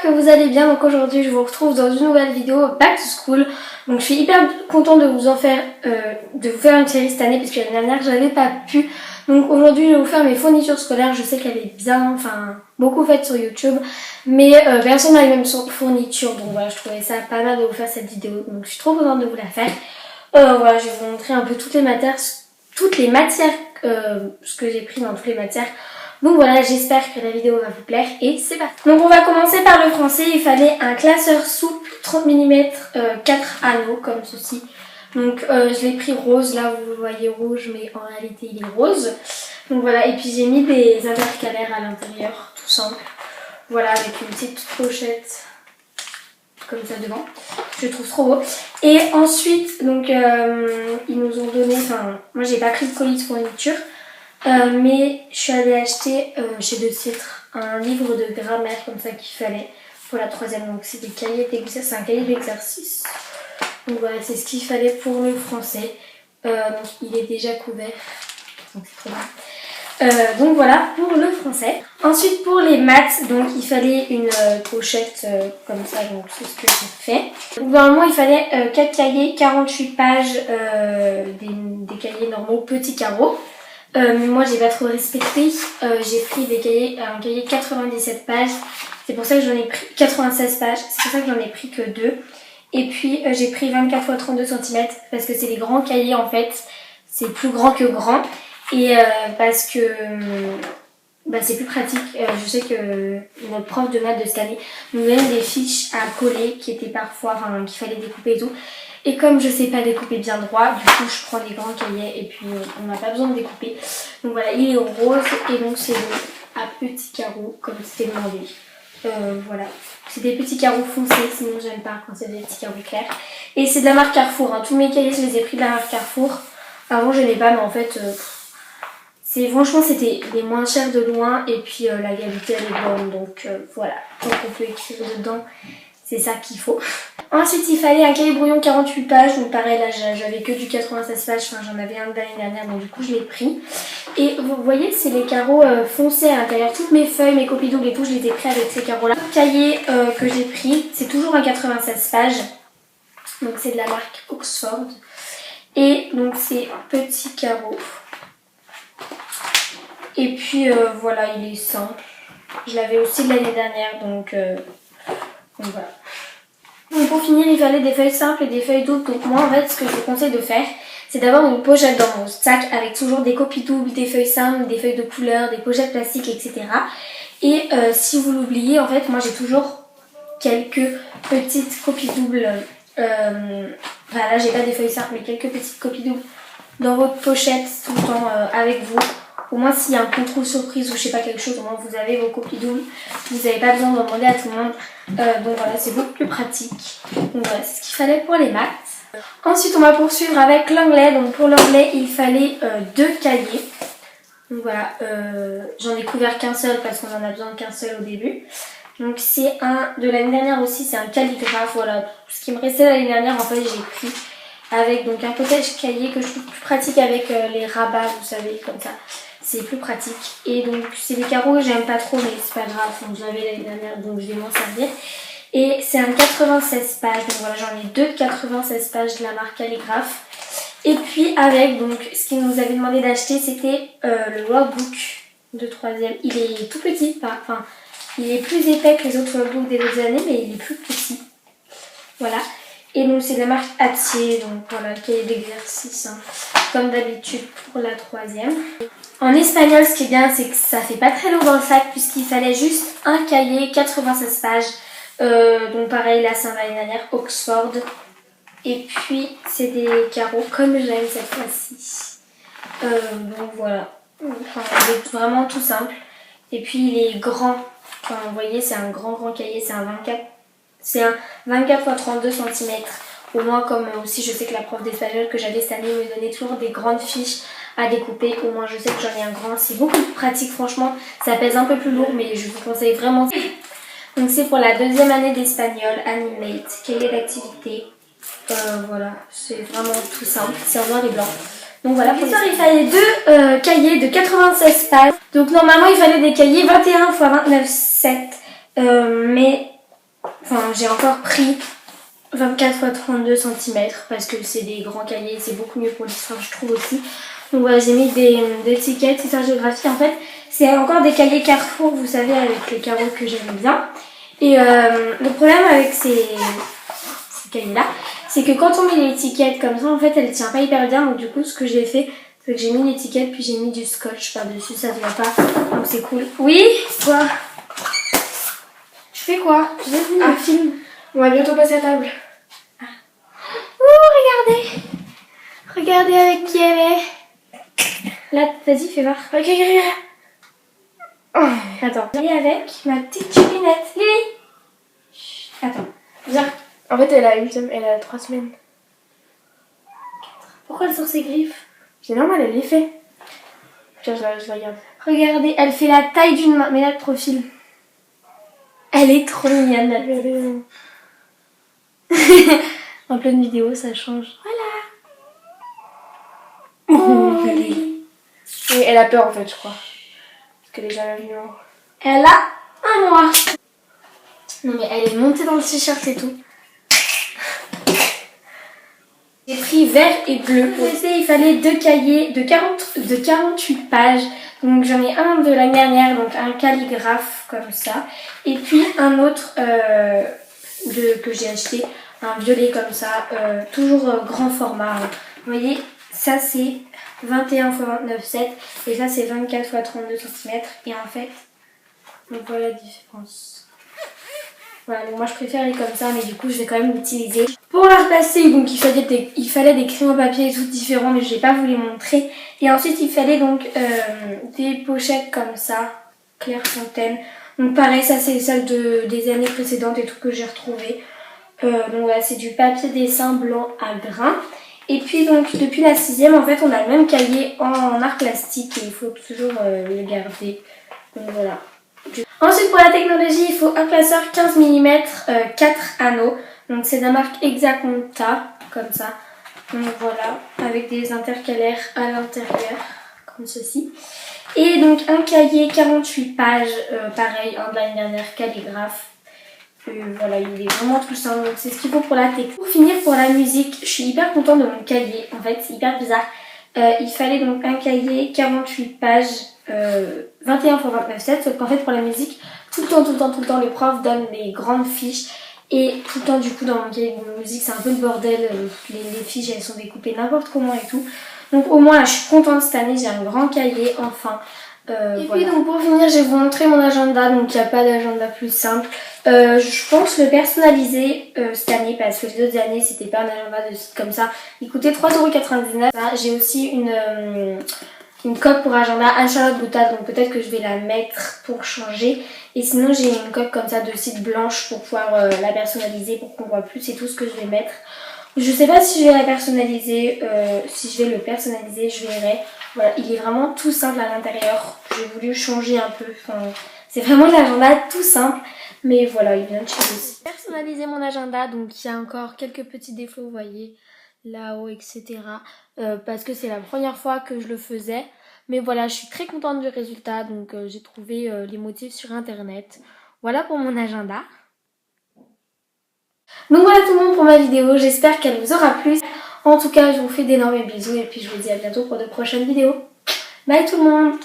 j'espère que vous allez bien. Donc aujourd'hui je vous retrouve dans une nouvelle vidéo Back to School. Donc je suis hyper contente de vous faire une série cette année parce que l'année dernière j'avais pas pu. Donc aujourd'hui je vais vous faire mes fournitures scolaires. Je sais qu'elle est bien, beaucoup faite sur YouTube, mais personne n'a les mêmes fournitures. Donc voilà, je trouvais ça pas mal de vous faire cette vidéo. Donc je suis trop contente de vous la faire. Voilà, je vais vous montrer un peu toutes les matières, ce que j'ai pris dans toutes les matières. Donc voilà, j'espère que la vidéo va vous plaire et c'est parti. Donc on va commencer par le français. Il fallait un classeur souple 30 mm 4 anneaux comme ceci. Donc je l'ai pris rose, là vous le voyez rouge mais en réalité il est rose. Donc voilà, et puis j'ai mis des intercalaires à l'intérieur, tout simple. Voilà, avec une petite pochette comme ça devant. Je le trouve trop beau. Et ensuite, donc ils nous ont donné, moi j'ai pas pris de colis de fourniture. Mais je suis allée acheter chez De Citre un livre de grammaire comme ça qu'il fallait pour la 3e. Donc c'est des cahiers d'exercice, c'est un cahier d'exercice. Donc voilà, c'est ce qu'il fallait pour le français. Donc il est déjà couvert. Donc c'est trop bien. Donc voilà pour le français. Ensuite pour les maths, donc il fallait une pochette comme ça, donc c'est ce que j'ai fait. Donc normalement il fallait 4 cahiers, 48 pages, des cahiers normaux petits carreaux. Moi j'ai pas trop respecté, j'ai pris un cahier 97 pages, c'est pour ça que j'en ai pris 96 pages, c'est pour ça que j'en ai pris que 2. Et puis j'ai pris 24 x 32 cm parce que c'est les grands cahiers en fait, c'est plus grand que grand. Et parce que c'est plus pratique. Je sais que notre prof de maths de cette année nous donnait des fiches à coller qui étaient parfois, qu'il fallait découper et tout. Et comme je sais pas découper bien droit, du coup je prends des grands cahiers et puis on n'a pas besoin de découper. Donc voilà, il est rose et donc c'est à petits carreaux comme c'était demandé. Voilà, c'est des petits carreaux foncés, sinon j'aime pas quand c'est des petits carreaux clairs. Et c'est de la marque Carrefour, Tous mes cahiers je les ai pris de la marque Carrefour. Avant je n'aimais pas, mais en fait franchement c'était les moins chers de loin et puis la qualité elle est bonne. Donc voilà, tant qu'on peut écrire dedans, c'est ça qu'il faut. Ensuite, il fallait un cahier brouillon 48 pages. Donc pareil, là, j'avais que du 96 pages. J'en avais un de l'année dernière, donc du coup, je l'ai pris. Et vous voyez, c'est les carreaux foncés à l'intérieur. Toutes mes feuilles, mes copies doubles et tout, je les ai pris avec ces carreaux-là. Le cahier que j'ai pris, c'est toujours un 96 pages. Donc c'est de la marque Oxford. Et donc c'est petits carreaux. Et puis voilà, il est simple. Je l'avais aussi de l'année dernière, donc voilà. Donc pour finir, il fallait des feuilles simples et des feuilles doubles. Donc moi, en fait, ce que je vous conseille de faire, c'est d'avoir une pochette dans mon sac avec toujours des copies doubles, des feuilles simples, des feuilles de couleur, des pochettes plastiques, etc. Et si vous l'oubliez, en fait, moi j'ai toujours quelques petites copies doubles. Là, j'ai pas des feuilles simples, mais quelques petites copies doubles dans votre pochette tout le temps avec vous. Au moins s'il y a un contrôle surprise ou je sais pas quelque chose, au moins vous avez vos copies doubles. Vous n'avez pas besoin d'en demander à tout le monde. Donc voilà, c'est beaucoup plus pratique. Donc voilà, c'est ce qu'il fallait pour les maths. Ensuite on va poursuivre avec l'anglais. Donc pour l'anglais il fallait 2 cahiers. Donc voilà, j'en ai couvert qu'un seul parce qu'on en a besoin qu'un seul au début. Donc c'est un de l'année dernière aussi, c'est un calligraphe. Voilà, ce qui me restait l'année dernière en fait j'ai pris avec donc un potage cahier que je trouve plus pratique avec les rabats, vous savez, comme ça. C'est plus pratique. Et donc c'est des carreaux que j'aime pas trop, mais c'est pas grave. Donc je l'avais l'année dernière, donc je vais m'en servir. Et c'est un 96 pages. Donc voilà, j'en ai 2 de 96 pages de la marque Calligraphe. Et puis avec, donc ce qu'ils nous avaient demandé d'acheter, c'était le workbook de 3e. Il est tout petit, il est plus épais que les autres workbooks des autres années, mais il est plus petit. Voilà. Et donc c'est de la marque Hatier, donc voilà, le cahier d'exercice, comme d'habitude pour la 3e. En espagnol, ce qui est bien, c'est que ça fait pas très lourd dans le sac, puisqu'il fallait juste un cahier, 96 pages. Donc pareil, là c'est un l'année dernière, Oxford. Et puis c'est des carreaux comme j'aime cette fois-ci. Donc voilà, il est vraiment tout simple. Et puis il est grand, vous voyez c'est un grand cahier, c'est un 24 x 32 cm. Au moins comme aussi je sais que la prof d'espagnol que j'avais cette année me donnait toujours des grandes fiches à découper. Au moins je sais que j'en ai un grand. C'est beaucoup plus pratique franchement. Ça pèse un peu plus lourd mais je vous conseille vraiment. Donc c'est pour la 2e année d'espagnol, Animate, cahier d'activité. Voilà, c'est vraiment tout simple. C'est en noir et blanc. Donc voilà, pour l'histoire il fallait 2 cahiers de 96 pages. Donc normalement il fallait des cahiers 21 x 29,7. Mais Enfin, j'ai encore pris 24 x 32 cm parce que c'est des grands cahiers, c'est beaucoup mieux pour l'histoire, je trouve aussi. Donc voilà, j'ai mis des étiquettes, histoire-géographie. En fait, c'est encore des cahiers Carrefour, vous savez, avec les carreaux que j'aime bien. Et le problème avec ces cahiers-là, c'est que quand on met l'étiquette comme ça, en fait, elle tient pas hyper bien. Donc du coup, ce que j'ai fait, c'est que j'ai mis l'étiquette, puis j'ai mis du scotch par-dessus, ça ne va pas. Donc c'est cool. Oui, quoi? Tu fais quoi? Je vais finir le film. On va bientôt passer à table. Ah. Oh, regardez! Regardez avec qui elle est. Là, vas-y, fais voir. Regarde. Oh. Attends. Lily avec ma petite chupinette. Lily! Chut. Attends. Viens. En fait, elle a 3 semaines. Pourquoi elle sort ses griffes? C'est normal, elle les fait. Tiens, je la regarde. Regardez, elle fait la taille d'une main. Mais là, de profil. Elle est trop mignonne, la Regardez. En pleine vidéo, ça change. Voilà. Oh, Lily. Oui, elle a peur en fait, je crois. Parce qu'elle est jamais venue. Elle a 1 mois. Non mais elle est montée dans le t-shirt et tout. J'ai pris vert et bleu. Pour essayer, il fallait 2 cahiers de 48 pages. Donc j'en ai un de l'année dernière, donc un calligraphe comme ça. Et puis un autre que j'ai acheté, un violet comme ça, toujours grand format. Vous voyez, ça c'est 21 x 29,7 et ça c'est 24 x 32 cm. Et en fait, donc voilà la différence. Voilà, donc moi je préfère les comme ça, mais du coup je vais quand même l'utiliser. Pour la replacer, donc il fallait des crayons papier et tout différents, mais je n'ai pas voulu montrer. Et ensuite il fallait donc des pochettes comme ça, Clairefontaine. Donc pareil, ça c'est celle des années précédentes et tout que j'ai retrouvé. Donc voilà, c'est du papier dessin blanc à grains. Et puis donc depuis la 6e, en fait on a le même cahier en art plastique et il faut toujours le garder. Donc voilà. Ensuite pour la technologie, il faut un classeur 15 mm, 4 anneaux. Donc c'est de la marque Exaconta, comme ça. Donc voilà, avec des intercalaires à l'intérieur, comme ceci. Et donc un cahier 48 pages, pareil, de l'année dernière, calligraphe. Voilà, il est vraiment tout simple, donc c'est ce qu'il faut pour la technique. Pour finir, pour la musique, je suis hyper contente de mon cahier, en fait c'est hyper bizarre. Il fallait donc un cahier 48 pages, 21 x 29,7, sauf qu'en fait pour la musique, tout le temps, les profs donnent des grandes fiches. Et tout le temps du coup dans mon cahier de musique c'est un peu le bordel, les fiches elles sont découpées n'importe comment et tout. Donc au moins là je suis contente cette année, j'ai un grand cahier enfin. Et voilà. Puis donc pour finir je vais vous montrer mon agenda, donc il n'y a pas d'agenda plus simple. Je pense le personnaliser cette année parce que les autres années c'était pas un agenda de site comme ça. Il coûtait 3,99 €. J'ai aussi une coque pour agenda à Charlotte Boutade, donc peut-être que je vais la mettre pour changer. Et sinon j'ai une coque comme ça de cire blanche pour pouvoir la personnaliser pour qu'on voit plus, c'est tout ce que je vais mettre. Je sais pas si je vais la personnaliser, si je vais le personnaliser, je verrai. Voilà, il est vraiment tout simple à l'intérieur. J'ai voulu changer un peu, enfin, c'est vraiment l'agenda tout simple. Mais voilà, il vient de chez aussi. Personnaliser mon agenda, donc il y a encore quelques petits défauts, vous voyez, là-haut, etc. Parce que c'est la première fois que je le faisais. Mais voilà, je suis très contente du résultat, donc j'ai trouvé les motifs sur internet. Voilà pour mon agenda. Donc voilà tout le monde pour ma vidéo, j'espère qu'elle vous aura plu. En tout cas, je vous fais d'énormes bisous et puis je vous dis à bientôt pour de prochaines vidéos. Bye tout le monde!